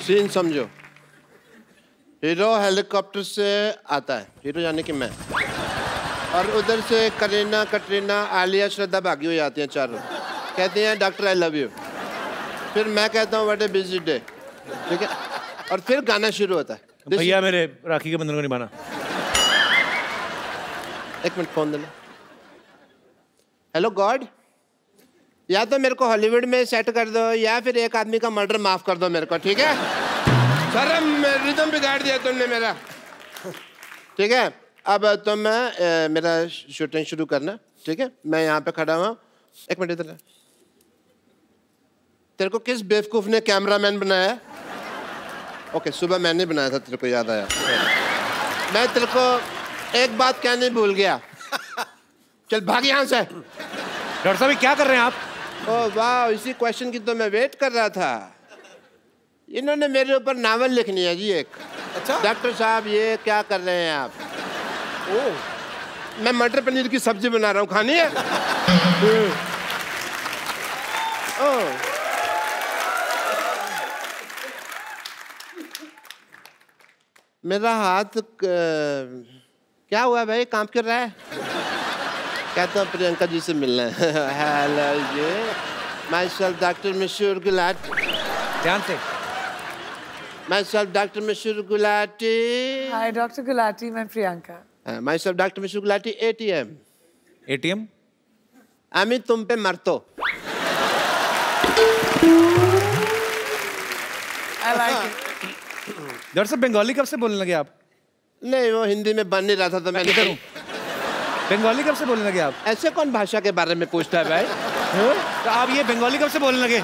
Scene समझो। Hero helicopter से आता है, हीरो यानी कि मैं, और उधर से करीना, कटरीना, आलिया, श्रद्धा भागी हुई आती हैं चारों, कहती हैं डॉक्टर आई लव यू। फिर मैं कहता हूँ व्हाट ए बिजी डे, ठीक है, और फिर गाना शुरू होता है। भैया मेरे राखी के बंधन को निभाना। एक मिनट फोन देना। हेलो गॉड, या तो मेरे को हॉलीवुड में सेट कर दो या फिर एक आदमी का मर्डर माफ कर दो मेरे को, ठीक है? सर रिदम बिगाड़ दिया तुमने मेरा, ठीक है? अब तुम मेरा शूटिंग शुरू करना, ठीक है? मैं यहाँ पे खड़ा हुआ। एक मिनट इधर। तेरे को किस बेवकूफ ने कैमरामैन बनाया? ओके, सुबह मैंने बनाया था, तेरे को याद आया। मैं तेरे को एक बात कहने भूल गया। चल भाग यहाँ से। डॉक्टर साहब क्या कर रहे हैं आप? ओह वाह, इसी क्वेश्चन की तो मैं वेट कर रहा था। इन्होंने मेरे ऊपर नावल लिखनी है जी एक। अच्छा डॉक्टर साहब ये क्या कर रहे हैं आप? ओह मैं मटर पनीर की सब्जी बना रहा हूँ, खानी है? ओह मेरा हाथ क्या हुआ भाई, काम कर रहा है? कहता हूँ प्रियंका जी से मिलना है। हेलो जी, myself doctor Mashoor Gulati. ध्यान से। My self doctor Mashoor Gulati. Hi doctor Gulati, मैं Priyanka. My self doctor Mashoor Gulati. ATM. ATM? अमी तुम पे मरतो। I like it. डॉक्टर साहब बंगाली कब से बोलने लगे आप? नहीं वो हिंदी में बन नहीं रहा था तो मैं किधर हूँ? बंगाली कब से बोलने लगे आप? ऐसे कौन भाषा के बारे में पूछता है भाई? तो आप ये बंगाली कब से बोलने लगे?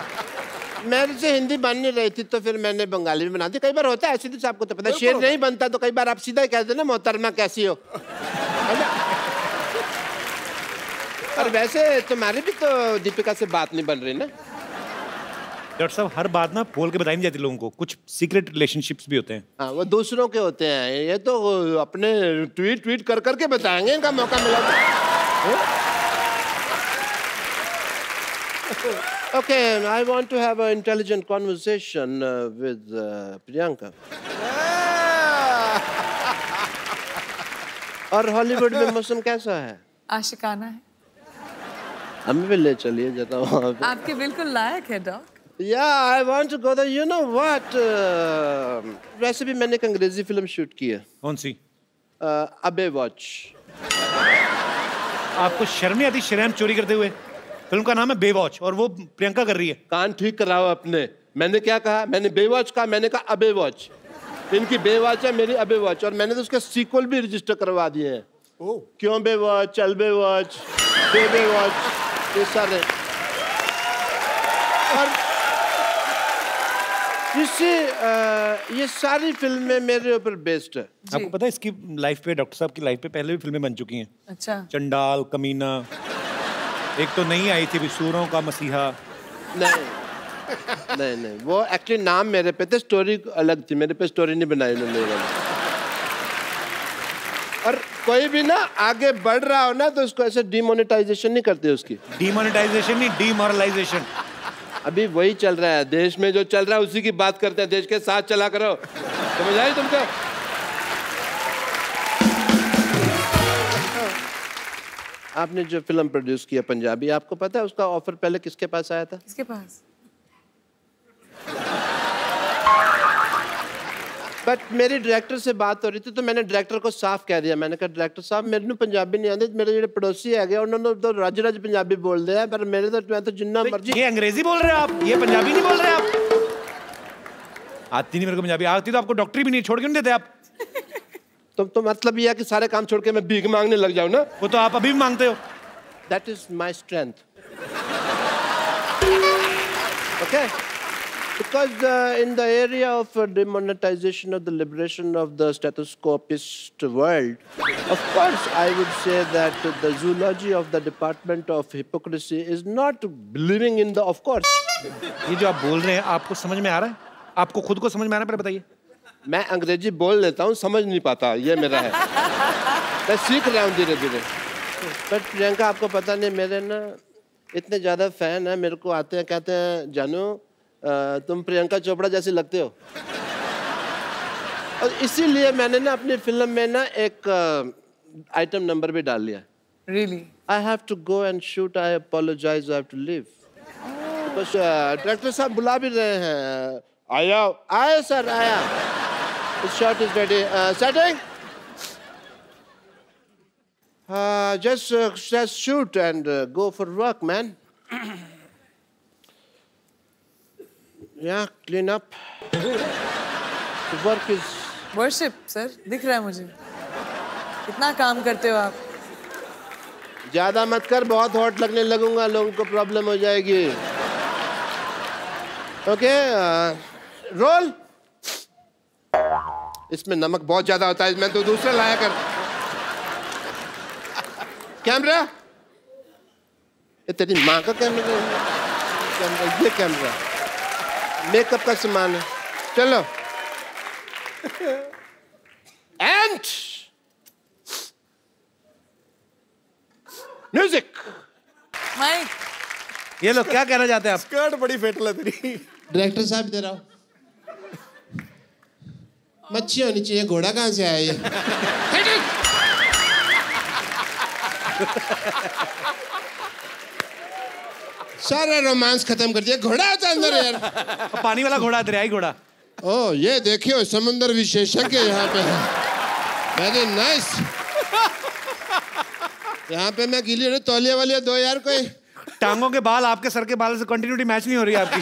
मेरे से हिंदी बन नहीं रही थी तो फिर मैंने बंगाली में बना दी। कई बार होता है ऐसे, तो आपको तो पता है शेर नहीं बनता तो कई बार आप सीधा ही कहते ना मोहतरमा कैसी हो। और वैसे तुम्हारी भी तो दीपिका से बात नहीं बन रही ना? डॉक्टर साहब हर बात ना बोल के बताई नहीं जाती लोगों को, कुछ सीक्रेट रिलेशनशिप्स भी होते हैं। हाँ वो दूसरों के होते हैं, ये तो अपने ट्वीट कर करके बताएंगे, इनका मौका मिला तो। Okay, I want to have a intelligent conversation with Priyanka. और हॉलीवुड में मौसम कैसा है? आशिकाना है। हमें भी ले चलिए जरा। आपके बिल्कुल लायक है dock. Yeah, I want to go there. You know what? वैसे भी मैंने एक अंग्रेजी फिल्म शूट की है। कौन सी? अबे वॉच। आपको शर्म नहीं आती शर्म चोरी करते हुए? फिल्म का नाम है बेवॉच और वो प्रियंका कर रही है। कान ठीक कराओ अपने। मैंने क्या कहा? मैंने बेवॉच कहा, मैंने कहा अबे वॉच। इनकी बेवॉच है, मेरी अबे वॉच, और मैंने तो उसके सीक्वल भी रजिस्टर करवा दिए हैं। क्यों बेवॉच, चल बेवॉच, बेवॉच, ये सारे। और ये सारी फिल्में मेरे ऊपर बेस्ड है। आपको पता है इसकी लाइफ पे, डॉक्टर साहब की लाइफ पे पहले भी फिल्में बन चुकी हैं। अच्छा। चंडाल, कमीना, एक तो नई आई थी सूरों का मसीहा। नहीं वो एक्चुअली नाम मेरे पे थे, स्टोरी अलग थी, मेरे पे स्टोरी नहीं बनाई उन्होंने। और कोई भी ना आगे बढ़ रहा हो ना तो उसको ऐसे डिमोनेटाइजेशन नहीं करते उसकी। डिमोनेटाइजेशन नहीं, डिमोरलाइजेशन। अभी वही चल रहा है देश में, जो चल रहा है उसी की बात करते हैं। देश के साथ चला करो, समझ आई तुमको? आपने जो फिल्म प्रोड्यूस किया पंजाबी, आपको पता है उसका ऑफर पहले किसके पास आया था? किसके पास? बट मेरी डायरेक्टर से बात हो रही थी तो मैंने डायरेक्टर को साफ कह दिया। मैंने कहा डायरेक्टर साहब मेरे को पंजाबी नहीं आती, मेरे जो पड़ोसी है गए उन्होंने तो रज पंजाबी बोल दिया, पर मेरे तो मैं तो जिन्ना मर्जी। ये अंग्रेजी बोल रहे हैं आप, ये पंजाबी नहीं बोल रहे आप? आती नहीं मेरे को पंजाबी। आती तो आपको डॉक्टरी भी नहीं, छोड़ क्यों नहीं देते आप? तो मतलब ये है कि सारे काम छोड़ के मैं भीख मांगने लग जाऊं ना? वो तो आप अभी भी मांगते हो। That is my strength. Okay? Because in the area of demonetization of the liberation of the stethoscopist world, of course I would say that the zoology of the department of hypocrisy is not believing in the, of course. ये जो आप बोल रहे हैं आपको समझ में आ रहा है? आपको खुद को समझ में आ रहा है? पर बताइए। मैं अंग्रेजी बोल लेता हूँ, समझ नहीं पाता, ये मेरा है। मैं सीख रहा हूँ धीरे धीरे। बट प्रियंका आपको पता नहीं, मेरे ना इतने ज़्यादा फैन है, मेरे को आते हैं कहते हैं जानू तुम प्रियंका चोपड़ा जैसे लगते हो। और इसीलिए मैंने ना अपनी फिल्म में ना एक आइटम नंबर भी डाल लिया। Really? I have to go and shoot. I apologize. I have to leave. बस डायरेक्टर साहब बुला भी रहे हैं। आया आया सर आया। The shot is ready. Setting. Just shoot and go for work, man. Yeah, clean up. The work is. Worship, sir. दिख रहा है मुझे। कितना काम करते हो आप? ज्यादा मत कर, बहुत हॉट लगने लगूंगा, लोगों को प्रॉब्लम हो जाएगी। Okay, role. इसमें नमक बहुत ज्यादा होता है, मैं तो दूसरा लाया कर। कैमरा, ये तेरी माँ का कैमरा, ये कैमरा मेकअप का सामान है। चलो, एंड म्यूजिक। माइक। ये लोग क्या कहना चाहते हैं आप? स्कर्ट बड़ी फेटल है तेरी। डायरेक्टर साहब इधर आओ। मच्छी होनी चाहिए, घोड़ा कहाँ से आया ये? सारा रोमांस खत्म कर दिया। घोड़ा होता अंदर यार। पानी वाला घोड़ा, दरियाई घोड़ा। ओ ये देखियो, समुद्र विशेषज्ञ यहाँ पे है। Very nice. यहाँ पे मैं गीली हूँ, तौलिया वाली दो यार कोई। टांगों के बाल आपके सर के बाल से कंटिन्यूटी मैच नहीं हो रही है आपकी।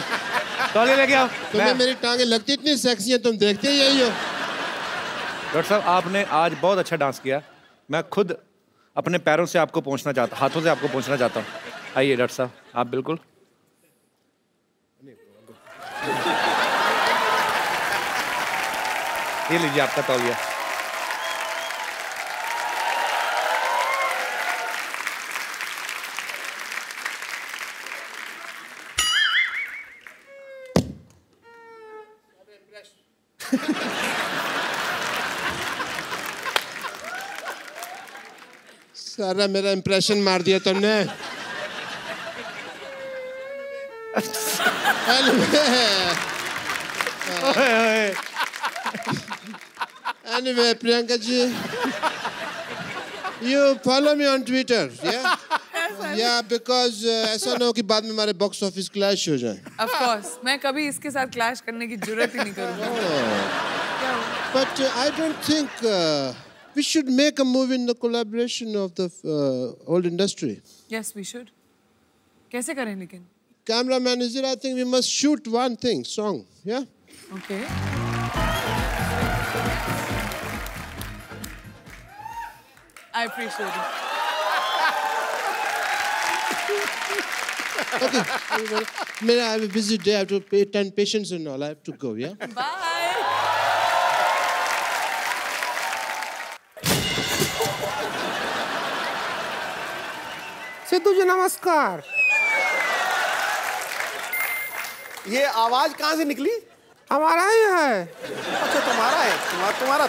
तौलिया लेके आओ। तुम्हें मेरी टांगे लगती इतनी सेक्सी है, तुम देखते ही यही हो। डॉक्टर साहब आपने आज बहुत अच्छा डांस किया। मैं खुद अपने पैरों से आपको पहुंचना चाहता, हाथों से आपको पहुंचना चाहता हूँ। आइए डॉक्टर साहब, आप बिल्कुल। ये लीजिए आपका तौलिया। सारा मेरा इंप्रेशन मार दिया तुमने। Anyway, Priyanka ji, you follow me on Twitter, yeah? Yeah, because ऐसा ना हो कि बाद में हमारे बॉक्स ऑफिस क्लैश हो जाए। Of course, मैं कभी इसके साथ क्लैश करने की जरूरत ही नहीं करूँगा। But I don't think we should make a movie in the collaboration of the old industry. Yes, we should. कैसे करें लेकिन? Cameraman is here. I think we must shoot one thing, song, yeah? Okay. I appreciate it. Okay. I have a busy day. I have to attend patients and all. I have to go, yeah? Bye. Sidhu जी नमस्कार। ये आवाज कहाँ से निकली? हमारा ही है। अच्छा तुम्हारा है,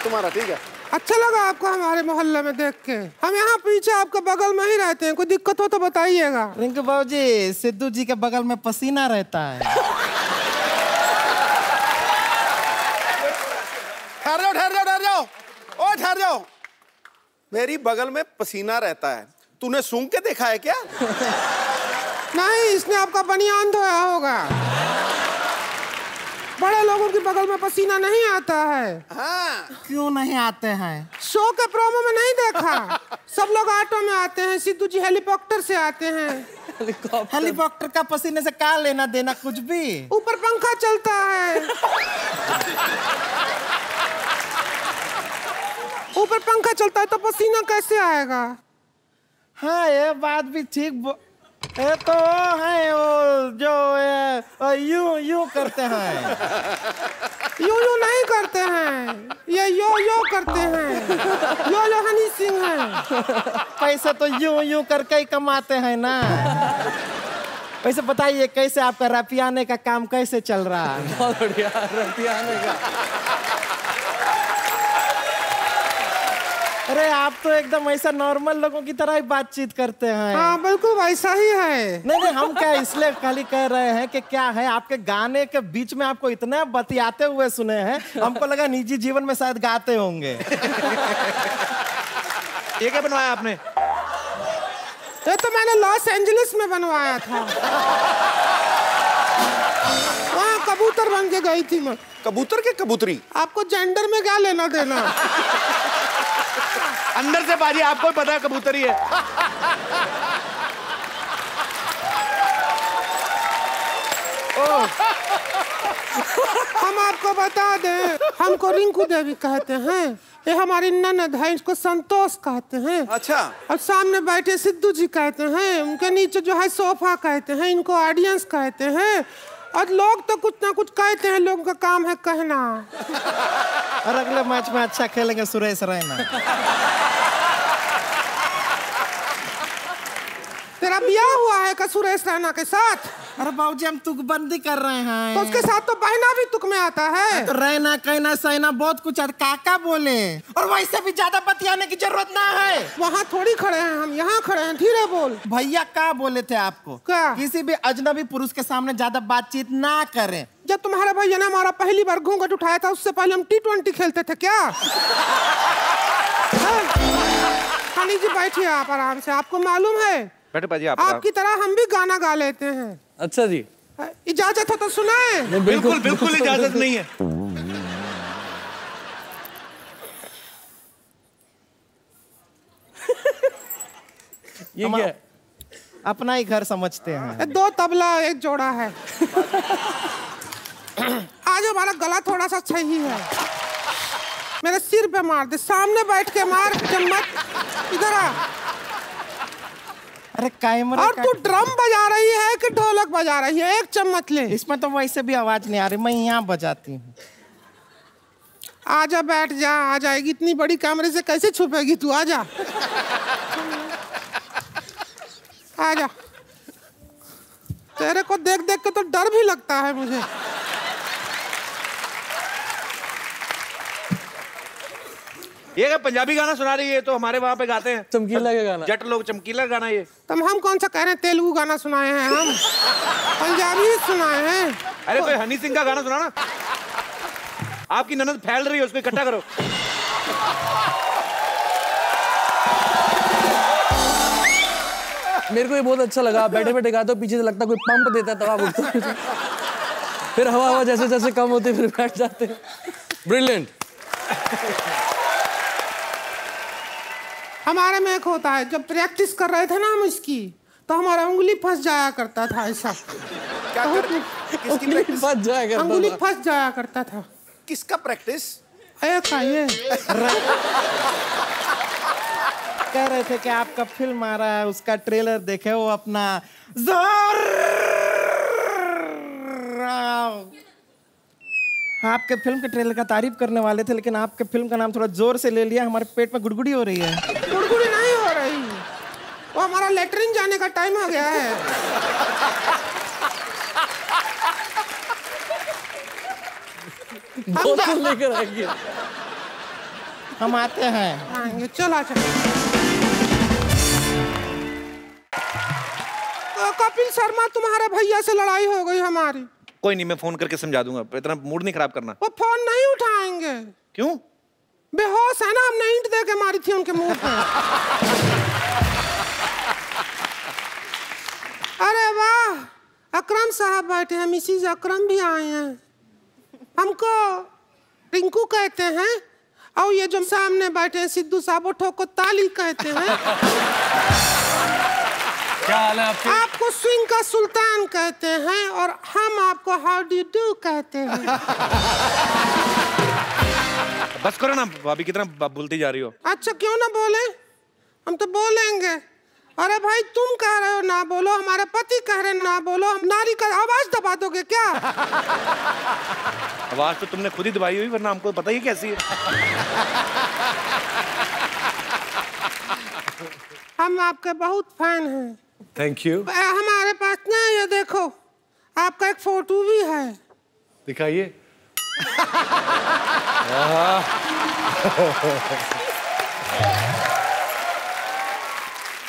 तुम्हारा ठीक है। अच्छा लगा आपको हमारे मोहल्ले में देख के। हम यहाँ पीछे आपके बगल में ही रहते हैं, कोई दिक्कत हो तो बताइएगा। रिंकू बाबूजी, सिद्धू जी के बगल में पसीना रहता है। ठहर जाओ। मेरी बगल में पसीना रहता है, तूने सूंघ के देखा है क्या? नहीं, इसने आपका बनियान धोया होगा। बड़े लोगों के बगल में पसीना नहीं आता है। हाँ। क्यों नहीं आते हैं? शो के प्रोमो में नहीं देखा? सब लोग ऑटो में आते हैं, सिद्धू जी हेलीकॉप्टर से आते हैं। हेलीकॉप्टर का पसीने से क्या लेना देना कुछ भी? ऊपर पंखा चलता है। ऊपर पंखा चलता है तो पसीना कैसे आएगा? हाँ ये बात भी ठीक। ये तो है वो जो यूं करते हैं। यूं नहीं करते हैं, ये यो करते हैं। यो हनी सिंह है। पैसे तो यूं करके ही कमाते हैं ना। वैसे बताइए कैसे आपका रपियाने का काम कैसे चल रहा है? बहुत बढ़िया रपियाने का। अरे आप तो एकदम ऐसा नॉर्मल लोगों की तरह ही बातचीत करते हैं। हाँ बिल्कुल वैसा ही है। नहीं हम क्या इसलिए खाली कह रहे हैं कि क्या है आपके गाने के बीच में आपको इतना बतियाते हुए सुने हैं, हमको लगा निजी जीवन में शायद गाते होंगे। ये क्या बनवाया आपने? ये तो मैंने लॉस एंजलिस में बनवाया था। वहाँ कबूतर बन के गई थी मैं। कबूतर के कबूतरी? आपको जेंडर में क्या लेना देना? अंदर से बाजी आपको पता है कबूतरी है। हम आपको बता दें, हमको रिंकू देवी कहते हैं, ये हमारी ननद है, इसको संतोष कहते हैं। अच्छा। और सामने बैठे सिद्धू जी कहते हैं, उनके नीचे जो है सोफा कहते हैं, इनको ऑडियंस कहते हैं। और लोग तो कुछ ना कुछ कहते हैं, लोगों का काम है कहना। और अगले मैच में अच्छा खेलेंगे सुरेश रैना। तेरा ब्याह हुआ है का सुरेश रैना के साथ? अरे बाबूजी हम तुकबंदी कर रहे हैं। तो उसके साथ तो बहना भी तुक में आता है। तो रहना कहना सहना बहुत कुछ है, काका बोले। और वैसे भी ज्यादा बतियाने की जरूरत ना है। वहाँ थोड़ी खड़े हैं हम, यहाँ खड़े हैं, धीरे बोल। भैया क्या बोले थे आपको? क्या? किसी भी अजनबी पुरुष के सामने ज्यादा बातचीत ना करें। जब तुम्हारे भैया ने हमारा पहली बार घूंघट उठाया था, उससे पहले हम T20 खेलते थे क्या? हनी जी बैठिए आप आराम से। आपको मालूम है बैठे बाजी आपकी तरह हम भी गाना गा लेते हैं। अच्छा जी, इजाजत हो तो सुनाए। बिल्कुल बिल्कुल इजाजत नहीं है। ये क्या है? अपना ही घर समझते हैं। 2 तबला 1 जोड़ा है। आज हमारा गला थोड़ा सा सही है। मेरे सिर पे मार दे, सामने बैठ के मार, चम्मच इधर आ। अरे कैमरा और तू ड्रम बजा रही है कि ढोलक बजा रही है? 1 चम्मच ले। इसमें तो वैसे भी आवाज नहीं आ रही, मैं यहाँ बजाती हूँ। आजा बैठ जा, आ जाएगी। इतनी बड़ी कैमरे से कैसे छुपेगी तू? आजा आजा। तेरे को देख देख के तो डर भी लगता है मुझे। ये क्या पंजाबी गाना सुना रही है? तो हमारे वहाँ पे गाते हैं चमकीला का गाना। जट लोग चमकीला गाना। ये तुम हम कौन सा कह रहे हैं? तेलुगु गाना सुनाए हैं हम, पंजाबी सुनाए हैं। अरे कोई हनी सिंह का गाना सुना ना। आपकी ननद फैल रही है, उसको इकट्ठा करो। मेरे को ये बहुत अच्छा लगा। बैठे बैठे गाते हो, पीछे से लगता कोई पंप देता है, तब आप उठते हो। फिर हवा जैसे जैसे कम होती फिर बैठ जाते। ब्रिलियंट। हमारे में एक होता है, जब प्रैक्टिस कर रहे थे ना हम इसकी, तो हमारा उंगली फंस जाया करता था। ऐसा क्या कर? किसकी प्रैक्टिस? फंस जाएगा। उंगली फंस जाया करता था। किसका प्रैक्टिस? ये कह रहे थे कि आपका फिल्म आ रहा है, उसका ट्रेलर देखे, वो अपना जोर। आपके फिल्म के ट्रेलर का तारीफ करने वाले थे, लेकिन आपके फिल्म का नाम थोड़ा जोर से ले लिया। हमारे पेट में गुड़गुड़ी हो रही है। गुड़गुड़ी नहीं हो रही, वो हमारा लेटरिन जाने का टाइम हो गया है। बोतल लेकर आएंगे। हम आते हैं। आएंगे, चला चल। कपिल शर्मा, तुम्हारे भैया से लड़ाई हो गई हमारी। कोई नहीं, मैं फोन करके समझा दूंगा। इतना मूड नहीं खराब करना। वो फोन नहीं उठाएंगे। क्यों? बेहोश है ना, हमने ईंट दे के मारी थी उनके मुंह पे। अरे वाह, अकरम साहब बैठे हैं, मिसिज अकरम भी आए हैं। हमको रिंकू कहते हैं, और ये जो सामने बैठे हैं सिद्धू साहब, वो ठोको ताली कहते हैं। क्या हाल है आपके? आपको स्विंग का सुल्तान कहते हैं, और हम आपको हाउ डू डू कहते हैं। बस करो ना भाभी, कितना बोलती जा रही हो। अच्छा क्यों ना बोले, हम तो बोलेंगे। अरे भाई तुम कह रहे हो ना बोलो, हमारे पति कह रहे ना बोलो, हम नारी का आवाज दबा दोगे क्या? आवाज तो तुमने खुद ही दबाई हुई, वरना हमको पता ही कैसी है। हम आपके बहुत फैन हैं। Thank you. हमारे पास ना ये देखो, आपका एक फोटो भी है। दिखाइए।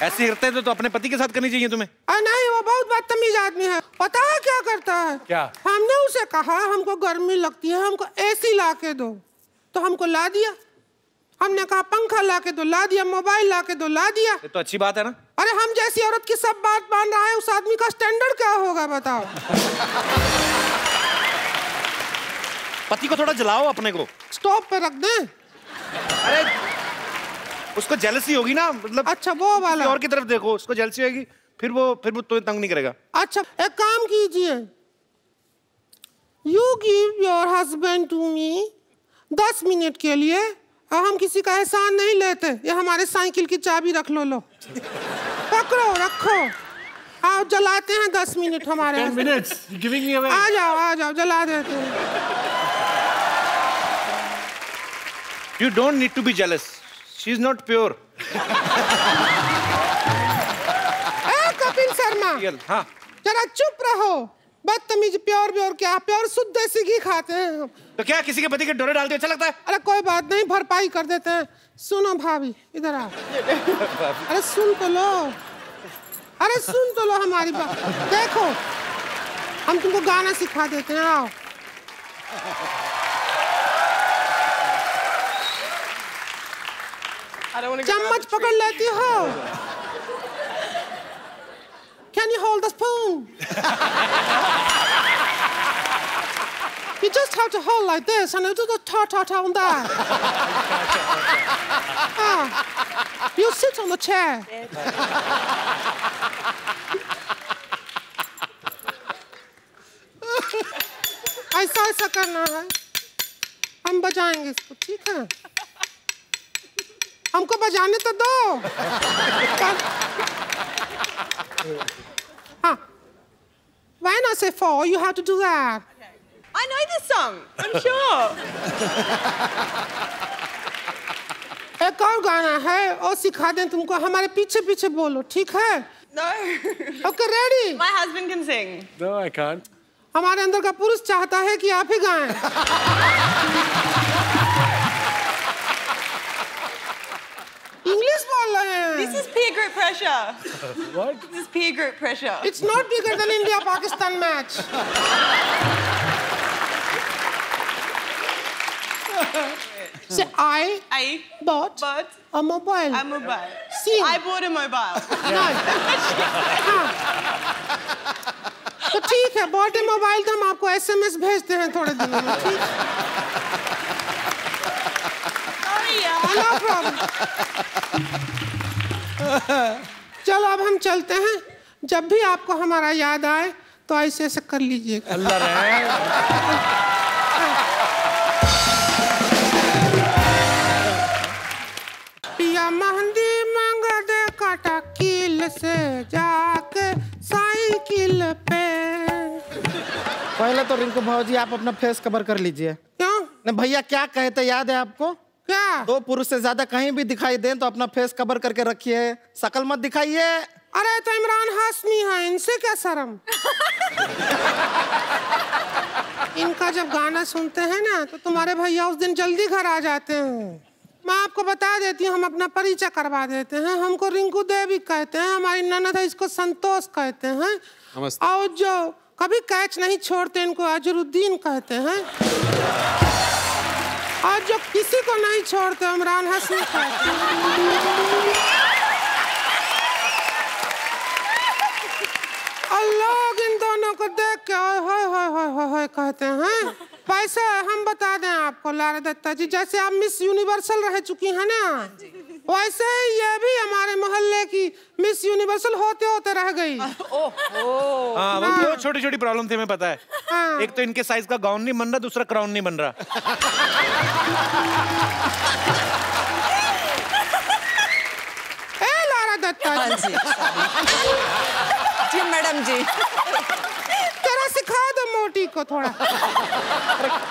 ऐसे करते हैं तो अपने पति के साथ करनी चाहिए तुम्हें। नहीं, वो बहुत बदतमीज आदमी है। पता है क्या करता है? क्या? हमने उसे कहा हमको गर्मी लगती है, हमको एसी ला के दो, तो हमको ला दिया। हमने कहा पंखा ला के दो, ला दिया। मोबाइल ला के दो, ला दिया। ये तो अच्छी बात है ना। अरे हम जैसी औरत की सब बात मान रहा है, उस आदमी का स्टैंडर्ड क्या होगा बताओ। पति को थोड़ा जलाओ अपने को। स्टोव पे रख दें? अरे उसको जेलसी होगी ना, मतलब। अच्छा वो वाला। और की तरफ देखो, उसको जेलसी होगी, फिर वो तुम्हें तंग नहीं करेगा। अच्छा एक काम कीजिए, you give your husband to me 10 minute के लिए। हम किसी का एहसान नहीं लेते। ये हमारे साइकिल की चाबी रख लो। पकड़ो, रखो। आओ जलाते हैं 10 मिनट हमारे। 10 minutes. You're giving me away. आ जाओ जला देते हैं। You don't need to be jealous. She is not pure. Kapil Sharma, हाँ। जरा चुप रहो। बदतमीज। प्योर क्या? प्योर शुद्ध देसी घी खाते हैं हम। तो क्या किसी के पति के डोरे डालते अच्छा लगता है? अरे कोई बात नहीं, भरपाई कर देते हैं। सुनो भाभी, इधर आओ। अरे सुन तो लो, अरे सुन तो लो हमारी बात। देखो हम तुमको गाना सिखा देते हैं, आओ। चम्मच पकड़ लेती हो? Can you hold the spoon? You just have to hold like this and you do the ta-ta-ta on that. You sit on the chair. ऐसा करना है। हम बजाएंगे इसको, ठीक है? हमको बजाने तो दो। When I say 4, you have to do that. I know this song. I'm sure. एक और गाना है, और सिखा दें तुमको। हमारे पीछे पीछे बोलो, ठीक है? No. Okay, ready? My husband can sing. No, I can't. हमारे अंदर का पुरुष चाहता है कि आप ही गाएं। इंग्लिश बोल रहे हैं। This is peer group pressure. What? This is peer group pressure. It's not bigger than India-Pakistan match. Say I bought a mobile. A mobile. Sing. I bought a mobile. तो ठीक है, बॉट ए mobile तो हम आपको SMS भेजते हैं थोड़े दिनों में, ठीक? Sorry, yeah. No problem. चलो अब हम चलते हैं। जब भी आपको हमारा याद आए तो ऐसे ऐसे कर लीजिएगा। अल्लाह रहे। पिया मेहंदी मांगा दे काटा कील से जाके साइकिल पे। पहले तो रिंकू भाजी आप अपना फेस कवर कर लीजिए। क्यों? नहीं भैया क्या कहे थे याद है आपको? क्या? 2 पुरुष से ज्यादा कहीं भी दिखाई दें तो अपना फेस कवर करके रखिए, शकल मत दिखाइए। अरे तो इमरान हाशमी है, इनसे क्या शर्म। इनका जब गाना सुनते हैं ना तो तुम्हारे भैया उस दिन जल्दी घर आ जाते हैं। मैं आपको बता देती हूँ, हम अपना परिचय करवा देते हैं। हमको रिंकू देवी कहते हैं, हमारी ननद है इसको संतोष कहते हैं, और जो कभी कैच नहीं छोड़ते इनको अजरुद्दीन कहते हैं, और जो किसी को नहीं छोड़ते इमरान हाशमी कहते हैं। और लोग इन दोनों को देख के हाय कहते हैं। वैसे हम बता दें आपको लारा दत्ता जी, जैसे आप मिस यूनिवर्सल रह चुकी हैं ना, वैसे ही ये भी हमारे मोहल्ले की मिस यूनिवर्सल होते होते रह गई। हाँ, वो छोटी छोटी प्रॉब्लम थी, हमें पता है। हाँ। एक तो इनके साइज का गाउन नहीं बन रहा, दूसरा क्राउन नहीं बन रहा। ए लारा दत्ता जी, जी मैडम जी। जरा सिखा दो मोटी को थोड़ा।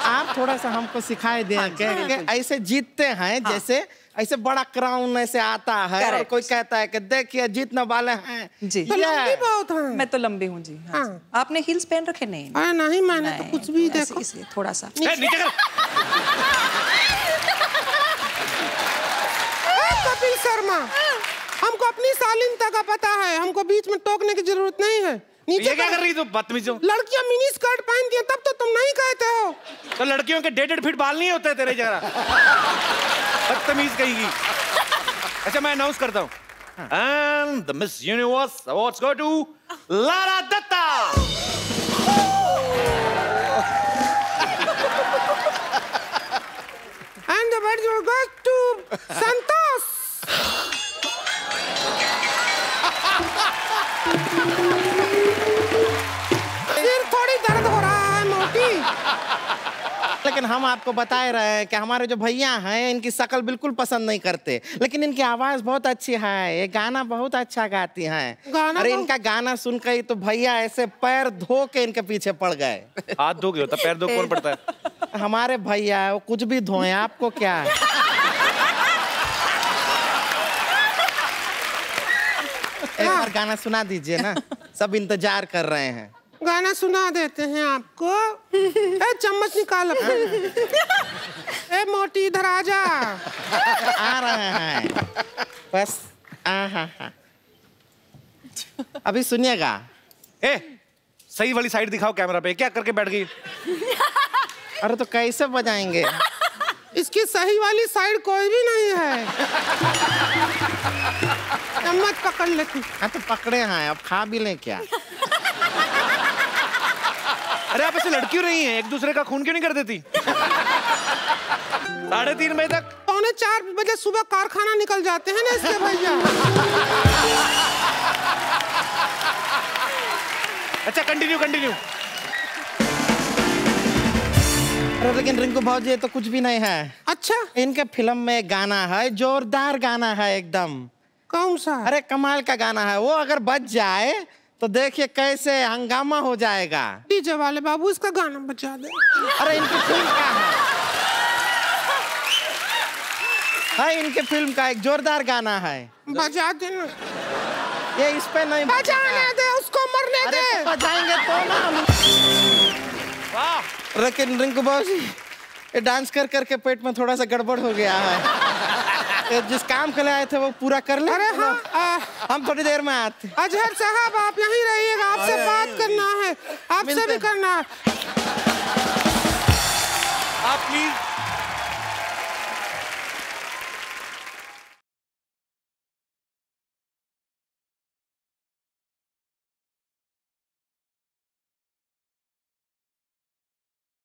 आप थोड़ा सा हमको सिखाए दें कि ऐसे जीतते हैं, जैसे ऐसे बड़ा क्राउन ऐसे आता है और कोई कहता है कि देखिए जीतने वाले हैं जी। तो लंबी बहुत है। मैं तो लंबी हूँ जी। हाँ। आपने हील्स पहन रखे? नहीं अरे नहीं, मैंने तो कुछ भी देखो। इसलिए थोड़ा सा नीचे कर। कपिल शर्मा, हमको अपनी शालीनता का पता है, हमको बीच में टोकने की जरूरत नहीं है। नीचे क्या कर रही तू बदतमीज हो? लड़कियां मिनी स्कर्ट पहनती हैं तब तो तुम नहीं कहते हो। तो लड़कियों के 1.5 फीट बाल नहीं होते तेरे जरा? बदतमीज कहेगी। अच्छा मैं अनाउंस करता हूँ। And the Miss Universe awards go to Lara Datta. And the award goes to Santosh. सिर थोड़ी दर्द हो रहा है मोटी। लेकिन हम आपको बता रहे हैं कि हमारे जो भैया हैं इनकी शक्ल बिल्कुल पसंद नहीं करते, लेकिन इनकी आवाज बहुत अच्छी है, ये गाना बहुत अच्छा गाती हैं। अरे इनका गाना सुनकर ही तो भैया ऐसे पैर धो के इनके पीछे पड़ गए। हाथ धो के होता, पैर धो कौन पड़ता है? हमारे भैया वो कुछ भी धोए, आपको क्या है? एक बार गाना सुना दीजिए ना, सब इंतजार कर रहे हैं। गाना सुना देते हैं आपको। ए चम्मच निकाल अपना। ए मोटी इधर आ जा। आ रहे हैं बस। अभी सुनिएगा। ए सही वाली साइड दिखाओ कैमरा पे, क्या करके बैठ गई? अरे तो कैसे बजाएंगे? इसकी सही वाली साइड कोई भी नहीं है। चम्मच पकड़ लेती। हाँ तो पकड़े हैं, अब खा भी लें क्या? अरे आप ऐसे लड़कियों नहीं है, एक दूसरे का खून क्यों नहीं कर देती? 3:30 बजे तक, 3:45 बजे सुबह कारखाना निकल जाते हैं ना इसके भैया। अच्छा कंटिन्यू। अरे लेकिन रिंकू भाजी ये तो कुछ भी नहीं है। अच्छा इनके फिल्म में गाना है, जोरदार गाना है एकदम। कौन सा? अरे कमाल का गाना है वो, अगर बज जाए तो देखिए कैसे हंगामा हो जाएगा। डीजे वाले बाबू इसका गाना बजा दे। अरे इनकी फिल्म का है इनके फिल्म का एक जोरदार गाना है, बजा देना। ये इस पे नहीं बजाने दे उसको, मरने अरे दे। तो बजाएंगे तो ना हम। लेकिन रिंकू बाबूजी ये डांस कर करके पेट में थोड़ा सा गड़बड़ हो गया है। जिस काम के लिए आए थे वो पूरा कर ले। अरे हाँ, हम थोड़ी देर में आते। अजहर साहब आप यहीं रहिएगा, आपसे बात करना है, आपसे भी करना है। आप प्लीज